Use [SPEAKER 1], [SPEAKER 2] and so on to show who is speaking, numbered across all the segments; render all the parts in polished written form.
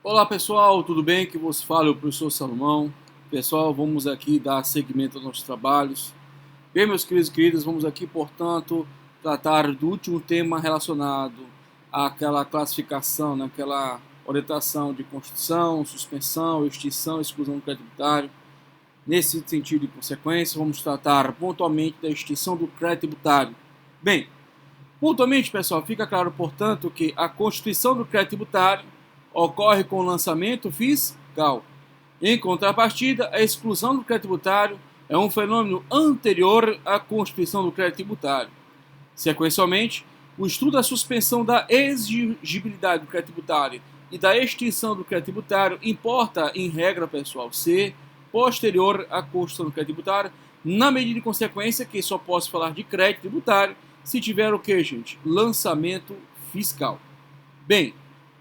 [SPEAKER 1] Olá pessoal, tudo bem? Que vos fala o professor Salomão. Pessoal, vamos aqui dar seguimento aos nossos trabalhos. Bem, meus queridos e queridas, vamos aqui, portanto, tratar do último tema relacionado àquela classificação, naquela orientação de constituição, suspensão, extinção, exclusão do crédito tributário. Nesse sentido e consequência, vamos tratar pontualmente da extinção do crédito tributário. Bem, pontualmente, pessoal, fica claro, portanto, que a constituição do crédito tributário ocorre com o lançamento fiscal. Em contrapartida, a exclusão do crédito tributário é um fenômeno anterior à constituição do crédito tributário. Sequencialmente, o estudo da suspensão da exigibilidade do crédito tributário e da extinção do crédito tributário importa, em regra, pessoal, ser posterior à constituição do crédito tributário, na medida de consequência que só posso falar de crédito tributário se tiver o que, gente? Lançamento fiscal. Bem,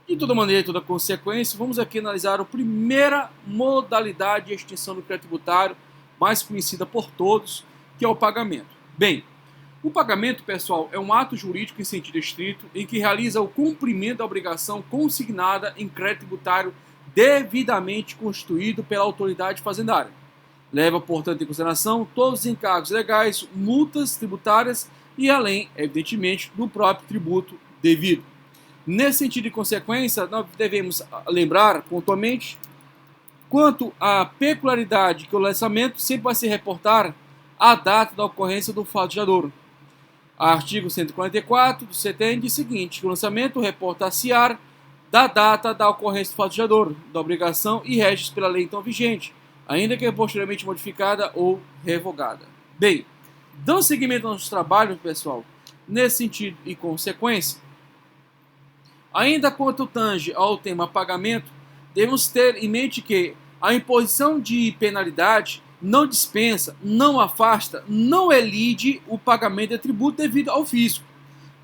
[SPEAKER 1] de toda maneira, de toda consequência, vamos aqui analisar a primeira modalidade de extinção do crédito tributário, mais conhecida por todos, que é o pagamento. Bem, o pagamento, pessoal, é um ato jurídico em sentido estrito em que realiza o cumprimento da obrigação consignada em crédito tributário devidamente constituído pela autoridade fazendária. Leva, portanto, em consideração todos os encargos legais, multas tributárias e além, evidentemente, do próprio tributo devido. Nesse sentido de consequência, nós devemos lembrar pontualmente quanto à peculiaridade que o lançamento sempre vai se reportar à data da ocorrência do fato gerador. Artigo 144 do CTN diz o seguinte, que o lançamento reporta-se-á da data da ocorrência do fato gerador, da obrigação e rege pela lei então vigente, ainda que posteriormente modificada ou revogada. Bem, dando seguimento aos nossos trabalhos, pessoal, nesse sentido e consequência, ainda quanto tange ao tema pagamento, devemos ter em mente que a imposição de penalidade não dispensa, não afasta, não elide o pagamento de tributo devido ao fisco.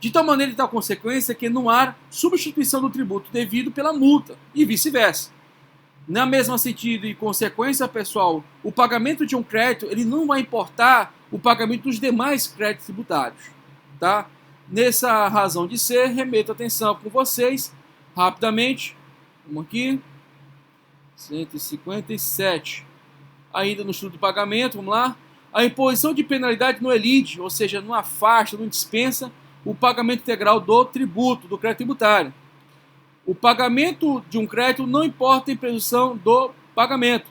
[SPEAKER 1] De tal maneira e tal consequência que não há substituição do tributo devido pela multa e vice-versa. Na mesma sentido e consequência, pessoal, o pagamento de um crédito ele não vai importar o pagamento dos demais créditos tributários, tá? Nessa razão de ser, remeto a atenção com vocês, rapidamente, vamos aqui, 157, ainda no estudo de pagamento, vamos lá, a imposição de penalidade não elide, ou seja, não afasta, não dispensa o pagamento integral do tributo, do crédito tributário. O pagamento de um crédito não importa em presunção do pagamento.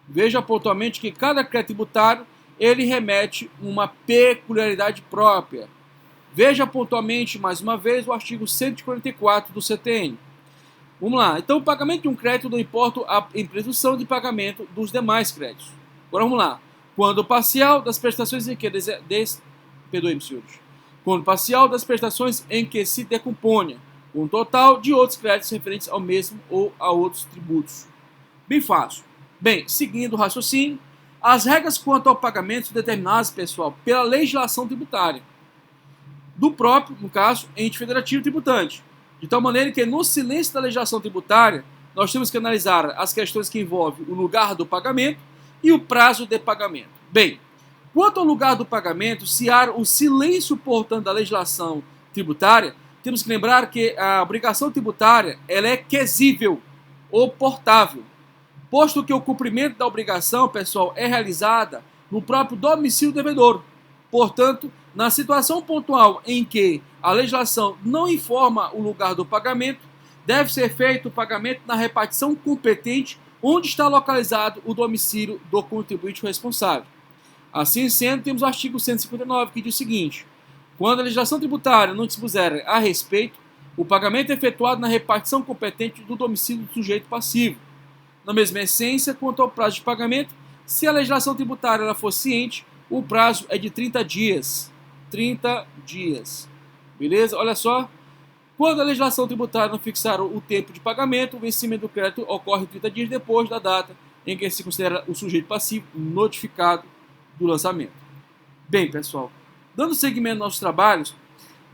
[SPEAKER 1] Veja pontualmente que cada crédito tributário, ele remete uma peculiaridade própria. Veja pontualmente, mais uma vez, o artigo 144 do CTN. Vamos lá. Então, o pagamento de um crédito não importa a presunção de pagamento dos demais créditos. Agora, vamos lá. Quando parcial das prestações em que... Perdoe-me, senhores. Quando parcial das prestações em que se decomponha um total de outros créditos referentes ao mesmo ou a outros tributos. Bem fácil. Bem, seguindo o raciocínio, as regras quanto ao pagamento são determinadas, pessoal, pela legislação tributária do próprio, no caso, ente federativo tributante. De tal maneira que, no silêncio da legislação tributária, nós temos que analisar as questões que envolvem o lugar do pagamento e o prazo de pagamento. Bem, quanto ao lugar do pagamento, se há o silêncio, portanto, da legislação tributária, temos que lembrar que a obrigação tributária ela é quesível ou portável, posto que o cumprimento da obrigação, pessoal, é realizada no próprio domicílio do devedor. Portanto, na situação pontual em que a legislação não informa o lugar do pagamento, deve ser feito o pagamento na repartição competente onde está localizado o domicílio do contribuinte responsável. Assim sendo, temos o artigo 159 que diz o seguinte: quando a legislação tributária não dispuser a respeito, o pagamento é efetuado na repartição competente do domicílio do sujeito passivo. Na mesma essência, quanto ao prazo de pagamento, se a legislação tributária ela for ciente, o prazo é de 30 dias. 30 dias. Beleza? Olha só. Quando a legislação tributária não fixar o tempo de pagamento, o vencimento do crédito ocorre 30 dias depois da data em que se considera o sujeito passivo notificado do lançamento. Bem, pessoal, dando seguimento aos nossos trabalhos,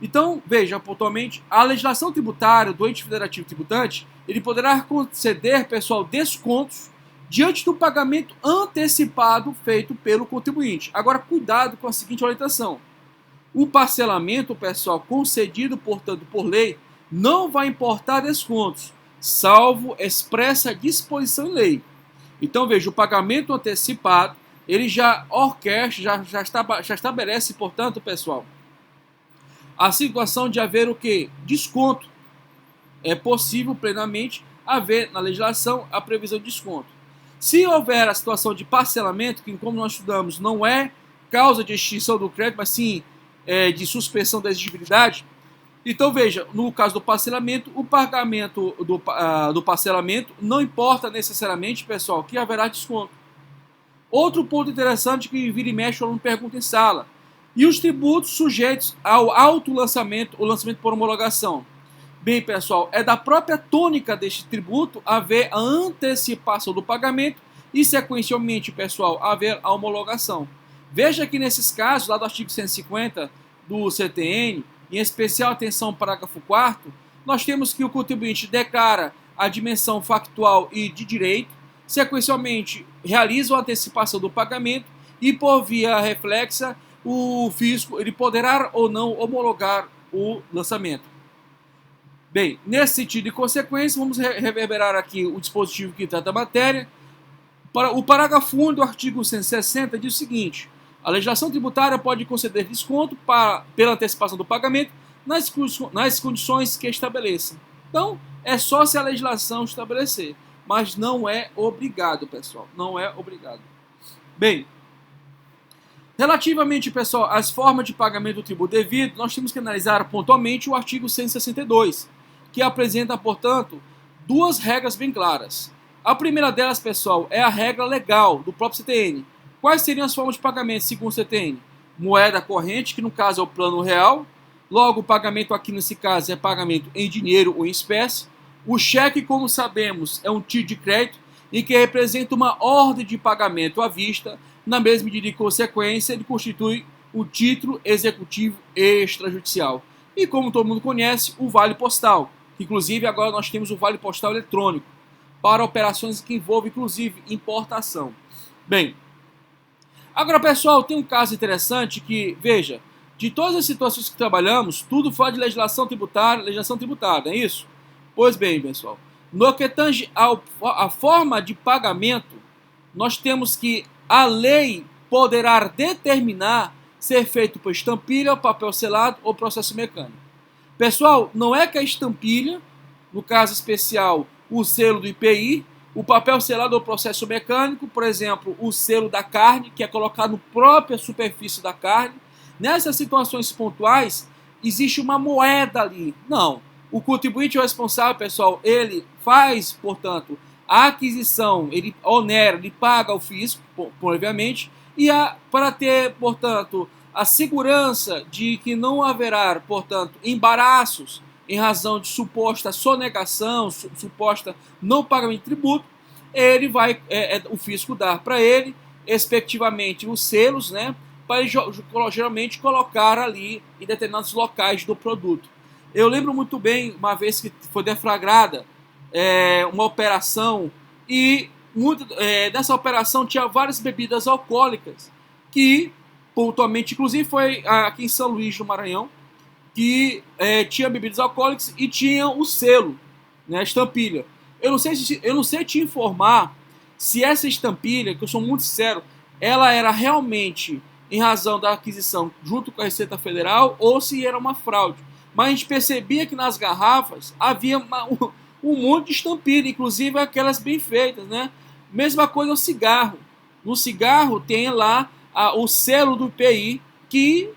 [SPEAKER 1] então, veja pontualmente, a legislação tributária do ente federativo tributante, ele poderá conceder, pessoal, descontos diante do pagamento antecipado feito pelo contribuinte. Agora, cuidado com a seguinte orientação. O parcelamento, pessoal, concedido, portanto, por lei, não vai importar descontos, salvo expressa disposição em lei. Então, veja, o pagamento antecipado, ele já orquestra, já estabelece, portanto, pessoal, a situação de haver o quê? Desconto. É possível plenamente haver na legislação a previsão de desconto. Se houver a situação de parcelamento, que como nós estudamos não é causa de extinção do crédito, mas sim de suspensão da exigibilidade, então veja, no caso do parcelamento, o pagamento do parcelamento não importa necessariamente, pessoal, que haverá desconto. Outro ponto interessante que vira e mexe o aluno pergunta em sala: e os tributos sujeitos ao autolançamento, o lançamento por homologação? Bem, pessoal, é da própria tônica deste tributo haver a antecipação do pagamento e, sequencialmente, pessoal, haver a homologação. Veja que nesses casos, lá do artigo 150 do CTN, em especial atenção ao parágrafo 4º, nós temos que o contribuinte declara a dimensão factual e de direito, sequencialmente realiza a antecipação do pagamento e, por via reflexa, o fisco ele poderá ou não homologar o lançamento. Bem, nesse sentido e consequência, vamos reverberar aqui o dispositivo que trata a matéria. O parágrafo 1 do artigo 160 diz o seguinte: a legislação tributária pode conceder desconto pela antecipação do pagamento nas condições que estabeleça. Então, é só se a legislação estabelecer, mas não é obrigado, pessoal, não é obrigado. Bem, relativamente, pessoal, às formas de pagamento do tributo devido, nós temos que analisar pontualmente o artigo 162, que apresenta, portanto, duas regras bem claras. A primeira delas, pessoal, é a regra legal do próprio CTN. Quais seriam as formas de pagamento segundo o CTN? Moeda corrente, que no caso é o plano real. Logo, o pagamento aqui nesse caso é pagamento em dinheiro ou em espécie. O cheque, como sabemos, é um título de crédito e que representa uma ordem de pagamento à vista. Na mesma medida e consequência, ele constitui o título executivo extrajudicial. E como todo mundo conhece, o vale postal. Inclusive, agora nós temos o vale postal eletrônico para operações que envolvem, inclusive, importação. Bem, agora, pessoal, tem um caso interessante que, veja, de todas as situações que trabalhamos, tudo fala de legislação tributária, não é isso? Pois bem, pessoal, no que tange a forma de pagamento, nós temos que a lei poderá determinar ser feito por estampilha, papel selado ou processo mecânico. Pessoal, não é que a estampilha, no caso especial, o selo do IPI, o papel selado ou processo mecânico, por exemplo, o selo da carne, que é colocado na própria superfície da carne. Nessas situações pontuais, existe uma moeda ali. Não. O contribuinte responsável, pessoal, ele faz, portanto, a aquisição, ele onera, ele paga ao fisco, obviamente, e para ter, portanto, a segurança de que não haverá, portanto, embaraços em razão de suposta sonegação, suposta não pagamento de tributo, ele vai, o fisco dar para ele, respectivamente, os selos, né, para ele geralmente colocar ali em determinados locais do produto. Eu lembro muito bem, uma vez que foi deflagrada uma operação e dessa operação tinha várias bebidas alcoólicas que pontualmente, inclusive foi aqui em São Luís do Maranhão, que tinha bebidas alcoólicas e tinha o selo, né, a estampilha. Eu não sei te informar se essa estampilha, que eu sou muito sincero, ela era realmente em razão da aquisição junto com a Receita Federal ou se era uma fraude. Mas a gente percebia que nas garrafas havia um monte de estampilha, inclusive aquelas bem feitas, né? Mesma coisa o cigarro. No cigarro tem lá o selo do IPI, que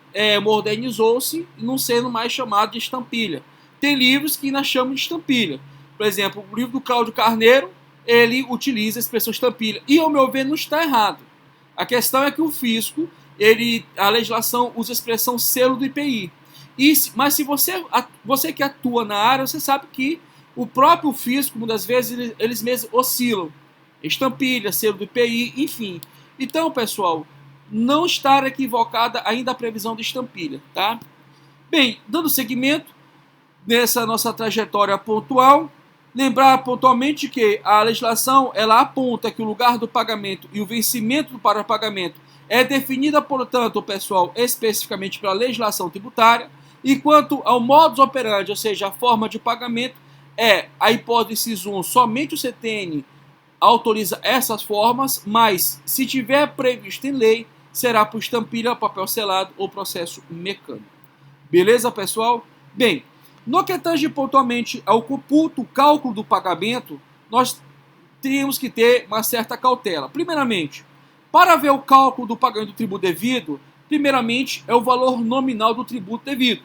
[SPEAKER 1] modernizou-se, não sendo mais chamado de estampilha. Tem livros que ainda chamam de estampilha. Por exemplo, o livro do Cláudio Carneiro, ele utiliza a expressão estampilha. E, ao meu ver, não está errado. A questão é que o fisco, a legislação usa a expressão selo do IPI. Mas se você que atua na área, você sabe que o próprio fisco, muitas vezes, eles mesmos oscilam. Estampilha, selo do IPI, enfim. Então, pessoal, não estar equivocada ainda a previsão de estampilha, tá? Bem, dando seguimento nessa nossa trajetória pontual, lembrar pontualmente que a legislação ela aponta que o lugar do pagamento e o vencimento do para-pagamento é definida, portanto, pessoal, especificamente pela legislação tributária, e quanto ao modus operandi, ou seja, a forma de pagamento, a hipótese 1, somente o CTN autoriza essas formas, mas se tiver previsto em lei, será por estampilha, papel selado ou processo mecânico. Beleza, pessoal? Bem, no que tange pontualmente ao computo, o cálculo do pagamento, nós teríamos que ter uma certa cautela. Primeiramente, para ver o cálculo do pagamento do tributo devido, primeiramente é o valor nominal do tributo devido.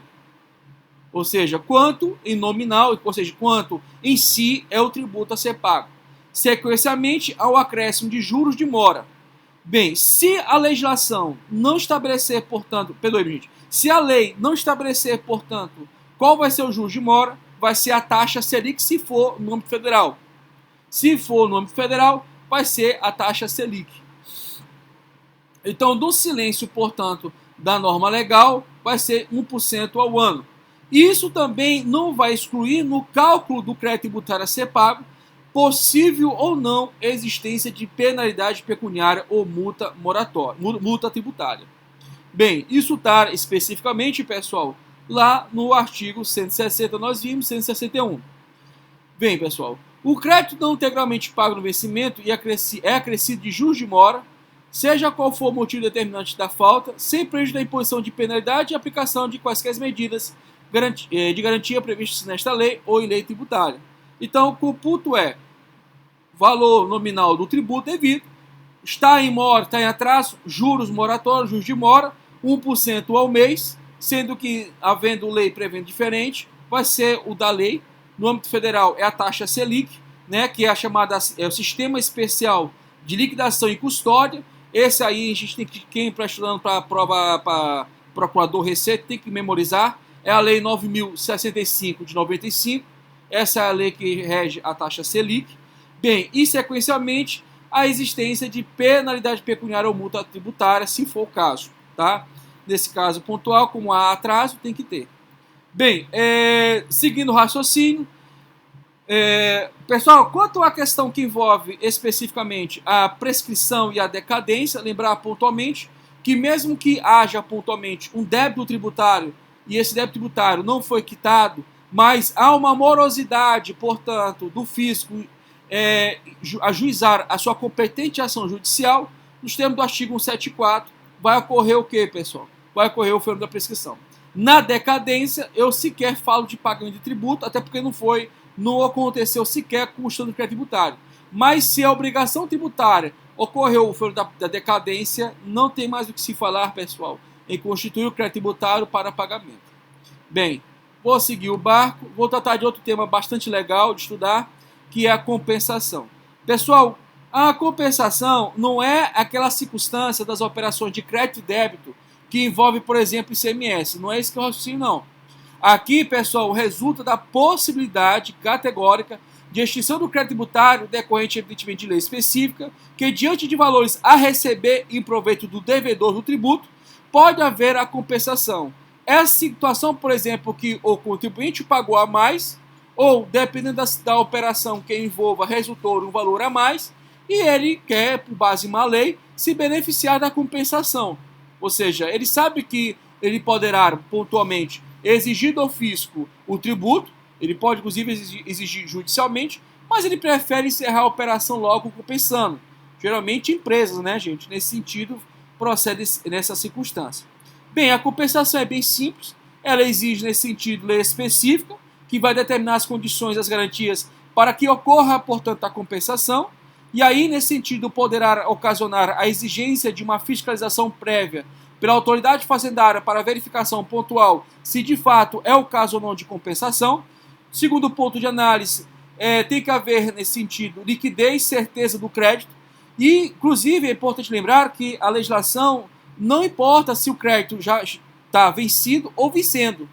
[SPEAKER 1] Ou seja, quanto em nominal, ou seja, quanto em si é o tributo a ser pago. Sequencialmente, ao acréscimo de juros de mora. Bem, se a legislação não estabelecer, portanto, se a lei não estabelecer, portanto, qual vai ser o juros de mora, vai ser a taxa Selic se for no âmbito federal. Se for no âmbito federal, vai ser a taxa Selic. Então, do silêncio, portanto, da norma legal, vai ser 1% ao ano. Isso também não vai excluir no cálculo do crédito tributário a ser pago possível ou não existência de penalidade pecuniária ou multa tributária. Bem, isso está especificamente, pessoal, lá no artigo 160, nós vimos 161. Bem, pessoal, o crédito não integralmente pago no vencimento é acrescido de juros de mora, seja qual for o motivo determinante da falta, sem prejuízo da imposição de penalidade e aplicação de quaisquer medidas de garantia previstas nesta lei ou em lei tributária. Então, o computo é valor nominal do tributo devido, está em mora, está em atraso, juros moratórios, juros de mora, 1% ao mês, sendo que, havendo lei prevendo diferente, vai ser o da lei. No âmbito federal é a taxa Selic, né, que é a chamada, é o Sistema Especial de Liquidação e Custódia. Esse aí a gente tem que, quem está estudando para prova para procurador Receita, tem que memorizar. É a Lei 9.065 de 95. Essa é a lei que rege a taxa Selic. Bem, e sequencialmente a existência de penalidade pecuniária ou multa tributária, se for o caso, tá? Nesse caso pontual, como há atraso, tem que ter. Bem, seguindo o raciocínio, pessoal, quanto à questão que envolve especificamente a prescrição e a decadência, lembrar pontualmente que mesmo que haja pontualmente um débito tributário e esse débito tributário não foi quitado, mas há uma morosidade, portanto, do fisco ajuizar a sua competente ação judicial, nos termos do artigo 174, vai ocorrer o que, pessoal? Vai ocorrer o fenômeno da prescrição. Na decadência, eu sequer falo de pagamento de tributo, até porque não aconteceu sequer com o estado do crédito tributário. Mas se a obrigação tributária ocorreu o fenômeno da decadência, não tem mais o que se falar, pessoal, em constituir o crédito tributário para pagamento. Bem, vou seguir o barco, vou tratar de outro tema bastante legal de estudar, que é a compensação. Pessoal, a compensação não é aquela circunstância das operações de crédito e débito que envolve, por exemplo, ICMS. Não é esse que eu raciocínio, não. Aqui, pessoal, resulta da possibilidade categórica de extinção do crédito tributário decorrente, evidentemente, de lei específica, que, diante de valores a receber em proveito do devedor do tributo, pode haver a compensação. Essa situação, por exemplo, que o contribuinte pagou a mais, ou, dependendo da operação que envolva, resultou um valor a mais, e ele quer, por base em uma lei, se beneficiar da compensação. Ou seja, ele sabe que ele poderá, pontualmente, exigir do fisco o tributo, ele pode, inclusive, exigir judicialmente, mas ele prefere encerrar a operação logo compensando. Geralmente, empresas, né, gente? Nesse sentido, procede nessa circunstância. Bem, a compensação é bem simples, ela exige, nesse sentido, lei específica, que vai determinar as condições, as garantias para que ocorra, portanto, a compensação, e aí, nesse sentido, poderá ocasionar a exigência de uma fiscalização prévia pela autoridade fazendária para verificação pontual se de fato é o caso ou não de compensação. Segundo ponto de análise, tem que haver, nesse sentido, liquidez, certeza do crédito, e, inclusive, é importante lembrar que a legislação não importa se o crédito já está vencido ou vencendo.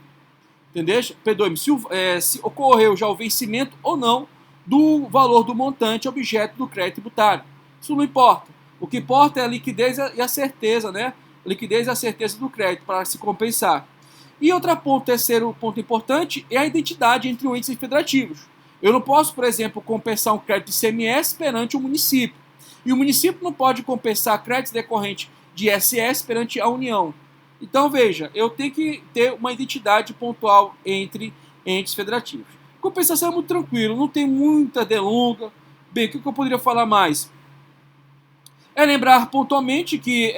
[SPEAKER 1] Entendeu? Perdoe-me, se ocorreu já o vencimento ou não do valor do montante objeto do crédito tributário. Isso não importa. O que importa é a liquidez e a certeza, né? A liquidez e a certeza do crédito para se compensar. E terceiro ponto importante é a identidade entre os índices federativos. Eu não posso, por exemplo, compensar um crédito de ICMS perante o município. E o município não pode compensar créditos decorrentes de ISS perante a União. Então, veja, eu tenho que ter uma identidade pontual entre entes federativos. Compensação é muito tranquilo, não tem muita delonga. Bem, o que eu poderia falar mais? É lembrar pontualmente que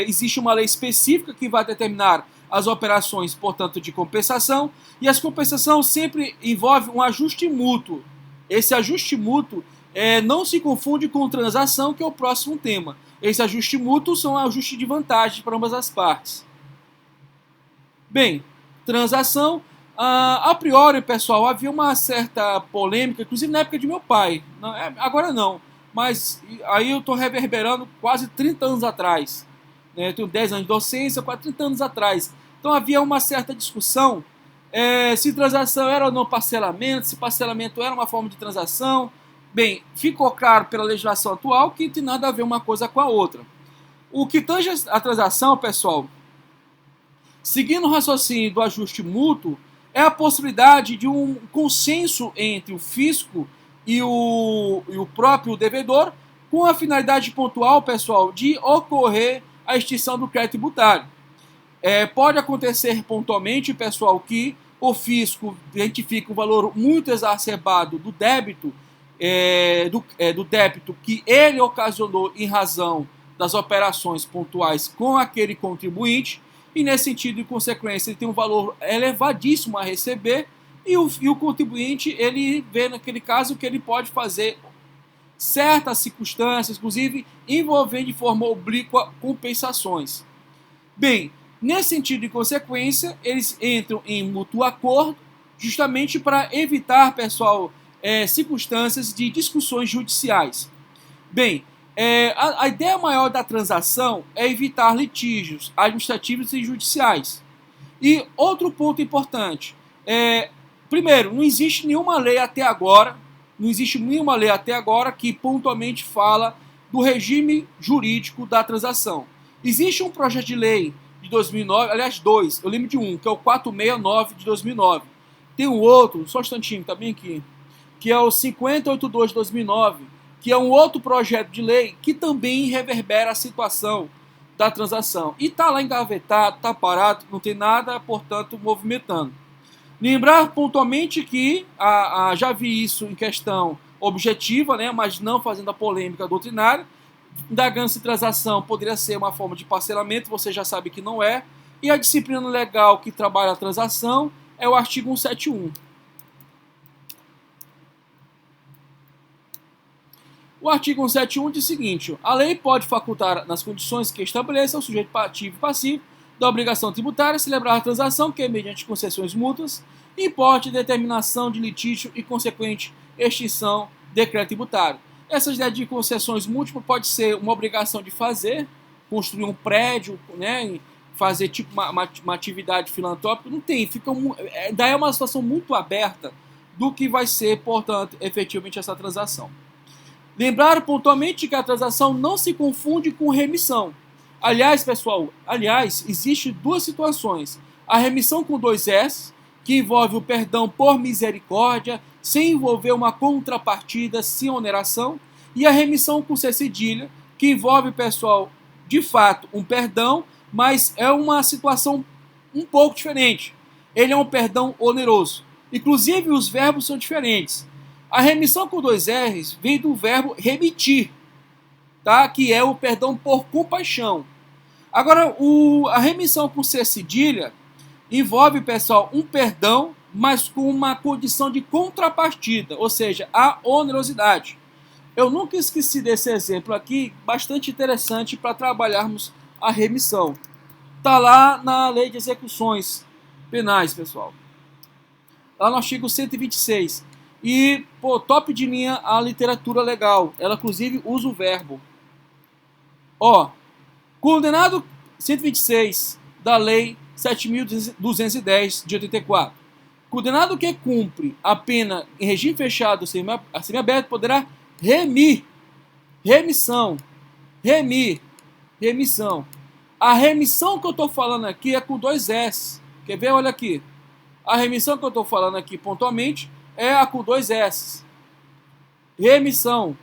[SPEAKER 1] existe uma lei específica que vai determinar as operações, portanto, de compensação, e essa compensação sempre envolve um ajuste mútuo. Esse ajuste mútuo não se confunde com transação, que é o próximo tema. Esse ajuste mútuo são ajuste de vantagem para ambas as partes. Bem, transação, a priori, pessoal, havia uma certa polêmica, inclusive na época de meu pai. Não, agora não, mas aí eu estou reverberando quase 30 anos atrás. Né? Eu tenho 10 anos de docência, quase 30 anos atrás. Então havia uma certa discussão se transação era ou não parcelamento, se parcelamento era uma forma de transação. Bem, ficou claro pela legislação atual que tem nada a ver uma coisa com a outra. O que tange a transação, pessoal, seguindo o raciocínio do ajuste mútuo, é a possibilidade de um consenso entre o fisco e o próprio devedor, com a finalidade pontual, pessoal, de ocorrer a extinção do crédito tributário. Pode acontecer pontualmente, pessoal, que o fisco identifique um valor muito exacerbado do débito, do débito que ele ocasionou em razão das operações pontuais com aquele contribuinte, e nesse sentido, em consequência, ele tem um valor elevadíssimo a receber, e o contribuinte, ele vê naquele caso que ele pode fazer certas circunstâncias, inclusive envolvendo de forma oblíqua compensações. Bem, nesse sentido, em consequência, eles entram em mútuo acordo, justamente para evitar, pessoal, circunstâncias de discussões judiciais. Bem, a ideia maior da transação é evitar litígios administrativos e judiciais. E outro ponto importante, primeiro, não existe nenhuma lei até agora, que pontualmente fala do regime jurídico da transação. Existe um projeto de lei de 2009, aliás, dois, eu lembro de um, que é o 469 de 2009. Tem um outro, só um instantinho, tá bem aqui, que é o 5082 de 2009, que é um outro projeto de lei que também reverbera a situação da transação. E está lá engavetado, está parado, não tem nada, portanto, movimentando. Lembrar pontualmente que já vi isso em questão objetiva, né, mas não fazendo a polêmica doutrinária. Indagando-se transação poderia ser uma forma de parcelamento, você já sabe que não é. E a disciplina legal que trabalha a transação é o artigo 171. O artigo 171 diz o seguinte: a lei pode facultar, nas condições que estabeleça, o sujeito ativo e passivo da obrigação tributária celebrar a transação que é mediante concessões mútuas, importe, determinação de litígio e consequente extinção de decreto tributário. Essa ideia de concessões múltiplas pode ser uma obrigação de fazer, construir um prédio, né, fazer tipo uma atividade filantrópica, não tem, daí é uma situação muito aberta do que vai ser, portanto, efetivamente essa transação. Lembrar pontualmente que a transação não se confunde com remissão. Aliás, pessoal, existe duas situações. A remissão com 2 S, que envolve o perdão por misericórdia, sem envolver uma contrapartida, sem oneração, e a remissão com C cedilha, que envolve, pessoal, de fato, um perdão, mas é uma situação um pouco diferente. Ele é um perdão oneroso. Inclusive, os verbos são diferentes. A remissão com 2 R's vem do verbo remitir, tá? Que é o perdão por compaixão. Agora, a remissão com C cedilha envolve, pessoal, um perdão, mas com uma condição de contrapartida, ou seja, a onerosidade. Eu nunca esqueci desse exemplo aqui, bastante interessante para trabalharmos a remissão. Está lá na Lei de Execuções Penais, pessoal. Lá no artigo 126. E, top de linha a literatura legal. Ela, inclusive, usa o verbo. Condenado 126 da Lei 7.210 de 84. Condenado que cumpre a pena em regime fechado semiaberto poderá remissão. A remissão que eu estou falando aqui é com 2 S. Quer ver? Olha aqui. A remissão que eu estou falando aqui pontualmente é a com 2 S. Remissão.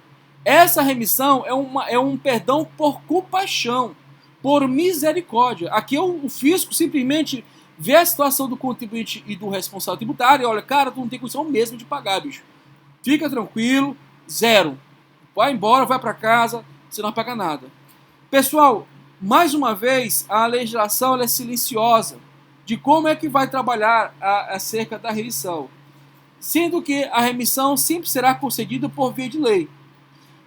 [SPEAKER 1] Essa remissão é um perdão por compaixão, por misericórdia. Aqui o fisco simplesmente vê a situação do contribuinte e do responsável tributário e olha, cara, tu não tem condição mesmo de pagar, bicho. Fica tranquilo, zero. Vai embora, vai para casa, você não paga nada. Pessoal, mais uma vez, a legislação ela é silenciosa de como é que vai trabalhar acerca da remissão, sendo que a remissão sempre será concedida por via de lei.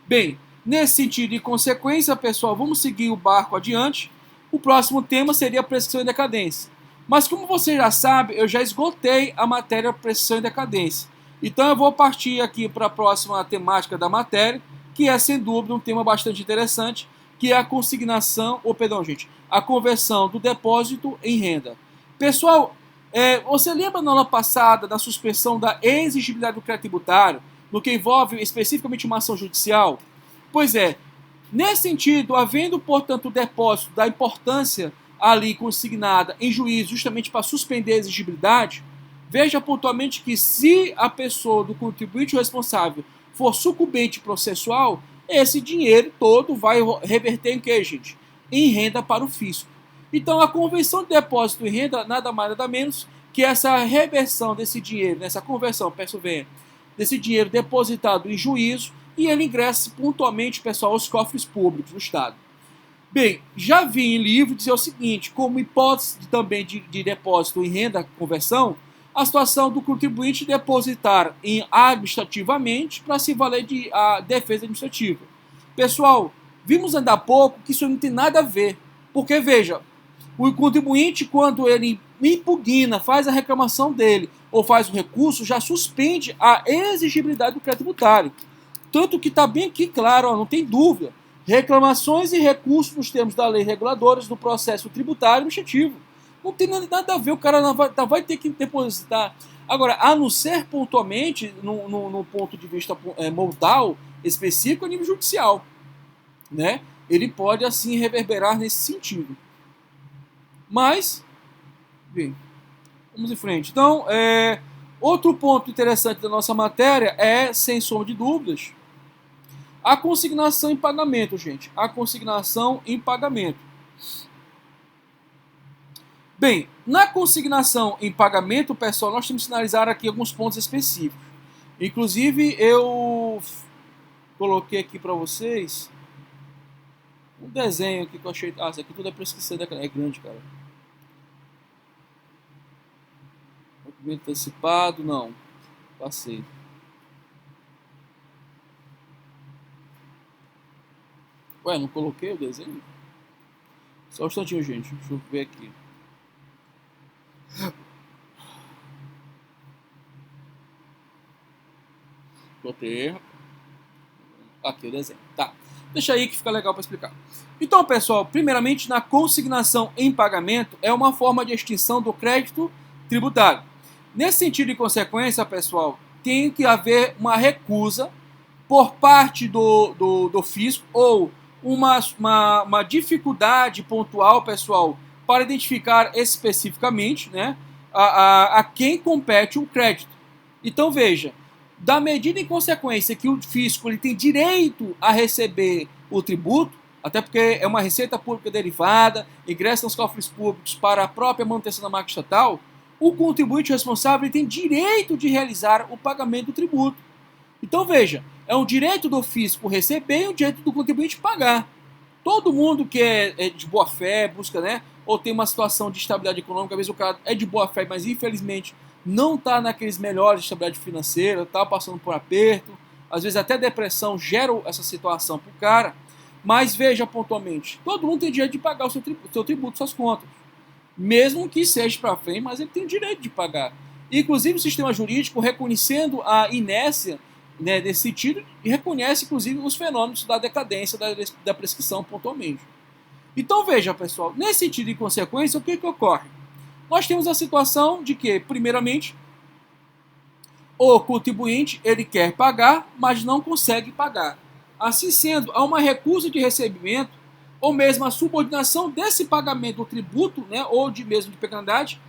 [SPEAKER 1] Bem, nesse sentido e consequência, pessoal, vamos seguir o barco adiante. O próximo tema seria a prescrição e decadência. Mas como você já sabe, eu já esgotei a matéria prescrição e decadência. Então eu vou partir aqui para a próxima temática da matéria, que é sem dúvida um tema bastante interessante, que é a consignação, a conversão do depósito em renda. Pessoal, você lembra na aula passada da suspensão da exigibilidade do crédito tributário, no que envolve especificamente uma ação judicial? Pois é, nesse sentido, havendo, portanto, o depósito da importância ali consignada em juízo justamente para suspender a exigibilidade, veja pontualmente que se a pessoa do contribuinte responsável for sucumbente processual, esse dinheiro todo vai reverter em quê, gente? Em renda para o fisco. Então, a conversão de depósito em renda nada mais nada menos que essa reversão desse dinheiro, nessa conversão, peço bem, desse dinheiro depositado em juízo e ele ingressa pontualmente, pessoal, aos cofres públicos do Estado. Bem, já vi em livro dizer o seguinte, como hipótese também de depósito em renda, conversão, a situação do contribuinte depositar administrativamente para se valer de a defesa administrativa. Pessoal, vimos ainda há pouco que isso não tem nada a ver, porque veja, o contribuinte, quando ele impugna, faz a reclamação dele ou faz o recurso, já suspende a exigibilidade do crédito tributário. Tanto que está bem aqui claro, ó, não tem dúvida, reclamações e recursos nos termos da lei reguladora do processo tributário administrativo. Não tem nada a ver, o cara não vai ter que depositar. Agora, a não ser pontualmente, no ponto de vista modal específico, a nível judicial, né? Ele pode, assim, reverberar nesse sentido. Mas, bem, vamos em frente. Então, outro ponto interessante da nossa matéria é, sem sombra de dúvidas, a consignação em pagamento, gente. A consignação em pagamento. Bem, na consignação em pagamento, pessoal, nós temos que sinalizar aqui alguns pontos específicos. Inclusive, eu coloquei aqui para vocês um desenho aqui que eu achei. Ah, isso aqui tudo é prescrição, é grande, cara. Documento antecipado, não. Passei. Ué, não coloquei o desenho? Só um instantinho, gente. Deixa eu ver aqui. Botei. Aqui o desenho. Tá. Deixa aí que fica legal para explicar. Então, pessoal, primeiramente, na consignação em pagamento é uma forma de extinção do crédito tributário. Nesse sentido e consequência, pessoal, tem que haver uma recusa por parte do fisco ou uma dificuldade pontual, pessoal, para identificar especificamente, né, a quem compete o crédito. Então, veja, da medida em consequência que o fisco ele tem direito a receber o tributo, até porque é uma receita pública derivada, ingressa nos cofres públicos para a própria manutenção da marca estatal, o contribuinte responsável ele tem direito de realizar o pagamento do tributo. Então, veja, é um direito do fisco receber e um direito do contribuinte pagar. Todo mundo que é de boa fé, busca, né, ou tem uma situação de estabilidade econômica, às vezes o cara é de boa fé, mas infelizmente não está naqueles melhores de estabilidade financeira, está passando por aperto, às vezes até depressão gera essa situação para o cara, mas veja pontualmente, todo mundo tem direito de pagar o seu tributo, suas contas, mesmo que seja para frente, mas ele tem direito de pagar. Inclusive o sistema jurídico reconhecendo a inércia, né, desse sentido, e reconhece inclusive os fenômenos da decadência da prescrição pontualmente. Então veja, pessoal, nesse sentido e consequência, o que ocorre? Nós temos a situação de que, primeiramente, o contribuinte ele quer pagar, mas não consegue pagar. Assim sendo, há uma recusa de recebimento, ou mesmo a subordinação desse pagamento do tributo, né, ou mesmo de penalidade,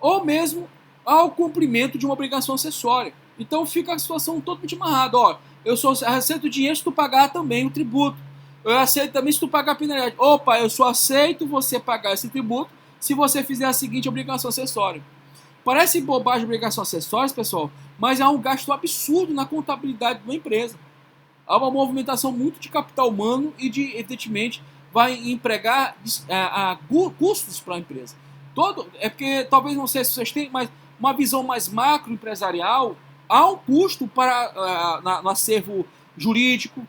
[SPEAKER 1] ou mesmo ao cumprimento de uma obrigação acessória. Então fica a situação totalmente amarrada. Ó, eu aceito o dinheiro se tu pagar também o tributo. Eu aceito também se tu pagar a penalidade. Opa, eu só aceito você pagar esse tributo se você fizer a seguinte obrigação acessória. Parece bobagem obrigação acessória, pessoal, mas é um gasto absurdo na contabilidade de uma empresa. Há uma movimentação muito de capital humano e de, evidentemente, vai empregar custos para a empresa. É porque, talvez, não sei se vocês têm, mas uma visão mais macro empresarial, há um custo no acervo jurídico,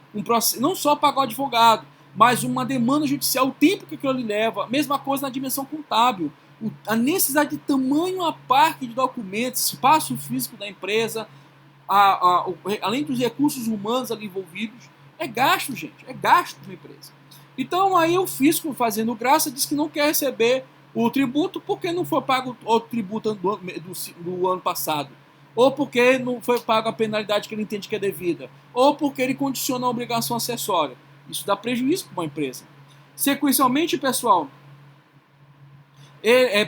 [SPEAKER 1] não só pagar o advogado, mas uma demanda judicial, o tempo que aquilo leva, mesma coisa na dimensão contábil, a necessidade de tamanho à parte de documentos, espaço físico da empresa, além dos recursos humanos ali envolvidos, é gasto, gente, é gasto de uma empresa. Então aí o fisco, fazendo graça, diz que não quer receber o tributo porque não foi pago o tributo do ano passado, ou porque não foi pago a penalidade que ele entende que é devida, ou porque ele condiciona a obrigação acessória. Isso dá prejuízo para uma empresa. Sequencialmente, pessoal,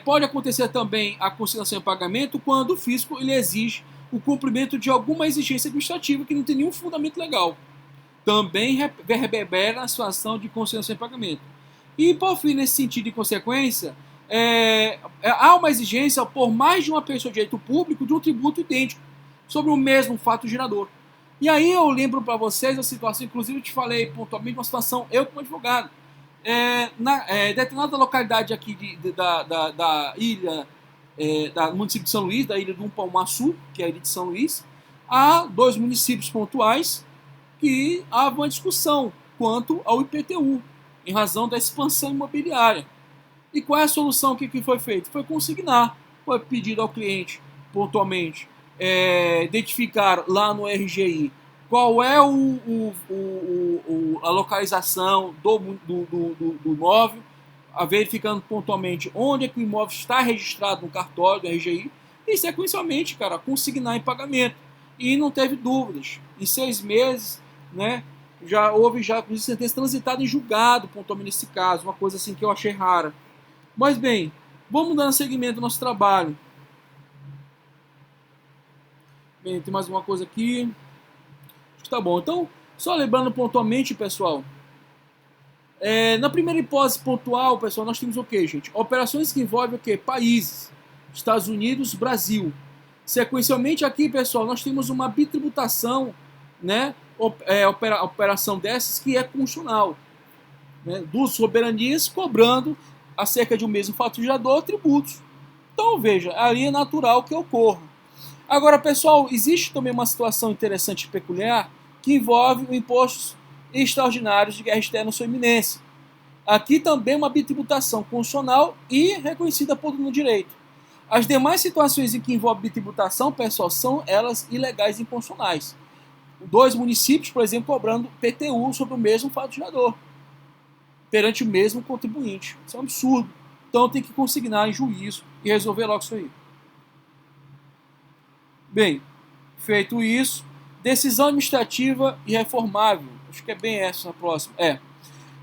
[SPEAKER 1] pode acontecer também a consignação em pagamento quando o fisco ele exige o cumprimento de alguma exigência administrativa que não tem nenhum fundamento legal. Também reverbera a situação de consignação em pagamento. E, por fim, nesse sentido de consequência, há uma exigência por mais de uma pessoa de direito público de um tributo idêntico sobre o mesmo fato gerador. E aí eu lembro para vocês a situação, inclusive eu te falei pontualmente uma situação, eu como advogado, determinada localidade aqui da ilha, do município de São Luís, da ilha do Umpaumaçu, que é a ilha de São Luís, há 2 municípios pontuais que há uma discussão quanto ao IPTU, em razão da expansão imobiliária. E qual é a solução que foi feita? Foi consignar, foi pedido ao cliente pontualmente identificar lá no RGI qual é a localização do imóvel, verificando pontualmente onde é que o imóvel está registrado no cartório do RGI e, sequencialmente, cara, consignar em pagamento. E não teve dúvidas. Em 6 meses, né, já houve sentença transitada em julgado, pontualmente nesse caso, uma coisa assim que eu achei rara. Mas bem, vamos dando seguimento ao nosso trabalho. Bem, tem mais uma coisa aqui. Acho que tá bom. Então, só lembrando pontualmente, pessoal. Na primeira hipótese pontual, pessoal, nós temos o quê, gente? Operações que envolvem o quê? Países. Estados Unidos, Brasil. Sequencialmente aqui, pessoal, nós temos uma bitributação, né? Operação dessas que é constitucional. Né? Duas soberanias cobrando acerca de um mesmo fato gerador tributos. Então, veja, ali é natural que ocorra. Agora, pessoal, existe também uma situação interessante e peculiar que envolve o impostos extraordinários de guerra externa ou sua iminência. Aqui também uma bitributação constitucional e reconhecida por no direito. As demais situações em que envolve bitributação, pessoal, são elas ilegais e inconstitucionais. 2 municípios, por exemplo, cobrando PTU sobre o mesmo fato gerador, perante o mesmo contribuinte. Isso é um absurdo. Então tem que consignar em juízo e resolver logo isso aí. Bem, feito isso, decisão administrativa e reformável. Acho que é bem essa na próxima.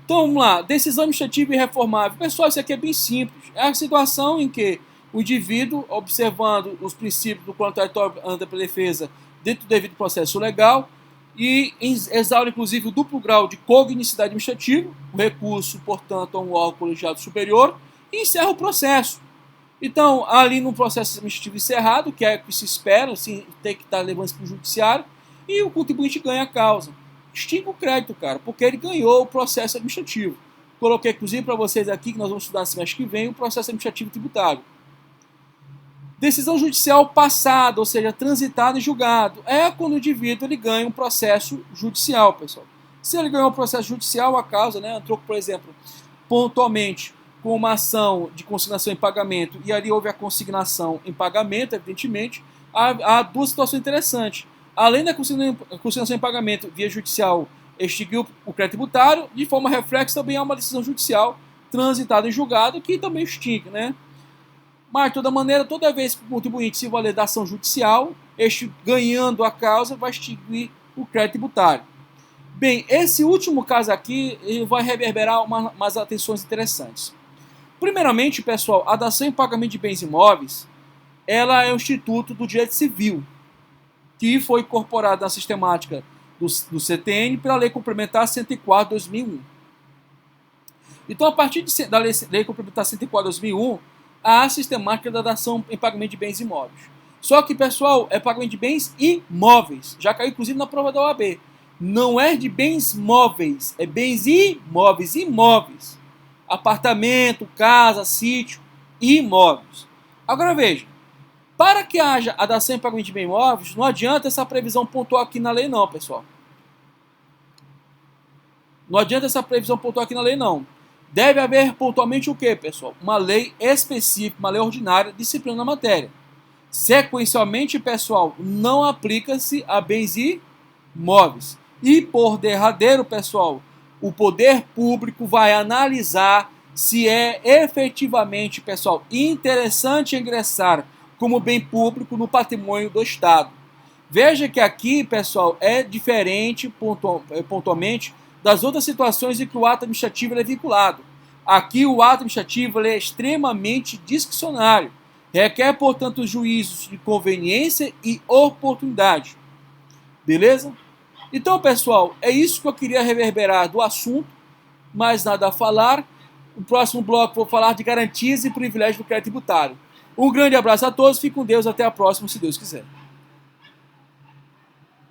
[SPEAKER 1] Então vamos lá, decisão administrativa e reformável. Pessoal, isso aqui é bem simples. É a situação em que o indivíduo, observando os princípios do contraditório ante a defesa dentro do devido processo legal, e exaure inclusive o duplo grau de cognicidade administrativa, o recurso, portanto, a um órgão colegiado superior, e encerra o processo. Então, ali no processo administrativo encerrado, que é o que se espera, assim, tem que estar levando isso para o judiciário, e o contribuinte ganha a causa. Extingue o crédito, cara, porque ele ganhou o processo administrativo. Coloquei, inclusive, para vocês aqui, que nós vamos estudar semestre que vem, o processo administrativo tributário. Decisão judicial passada, ou seja, transitada e julgado, é quando o indivíduo ele ganha um processo judicial, pessoal. Se ele ganhou um processo judicial, a causa, né, entrou, por exemplo, pontualmente com uma ação de consignação em pagamento, e ali houve a consignação em pagamento, evidentemente, há 2 situações interessantes. Além da consignação em pagamento via judicial extinguiu o crédito tributário, de forma reflexa também há uma decisão judicial transitada em julgado que também extingue, né? Mas, de toda maneira, toda vez que o contribuinte se valer da ação judicial, este ganhando a causa vai extinguir o crédito tributário. Bem, esse último caso aqui ele vai reverberar umas atenções interessantes. Primeiramente, pessoal, a dação em pagamento de bens imóveis, ela é um instituto do direito civil, que foi incorporado na sistemática do CTN pela Lei Complementar 104/2001. Então, a partir da Lei Complementar 104/2001, a sistemática da dação em pagamento de bens imóveis. Só que, pessoal, é pagamento de bens imóveis. Já caiu, inclusive, na prova da OAB. Não é de bens móveis, é bens imóveis. Imóveis. Apartamento, casa, sítio, imóveis. Agora veja, para que haja a dação em pagamento de bens imóveis, não adianta essa previsão pontual aqui na lei não, pessoal. Não adianta essa previsão pontual aqui na lei não. Deve haver pontualmente o quê, pessoal? Uma lei específica, uma lei ordinária, disciplinando a matéria. Sequencialmente, pessoal, não aplica-se a bens imóveis. E por derradeiro, pessoal, o poder público vai analisar se é efetivamente, pessoal, interessante ingressar como bem público no patrimônio do Estado. Veja que aqui, pessoal, é diferente pontualmente das outras situações em que o ato administrativo é vinculado. Aqui o ato administrativo é extremamente discricionário. Requer, portanto, juízos de conveniência e oportunidade. Beleza? Então, pessoal, é isso que eu queria reverberar do assunto. Mais nada a falar. No próximo bloco vou falar de garantias e privilégios do crédito tributário. Um grande abraço a todos, fique com Deus, até a próxima, se Deus quiser.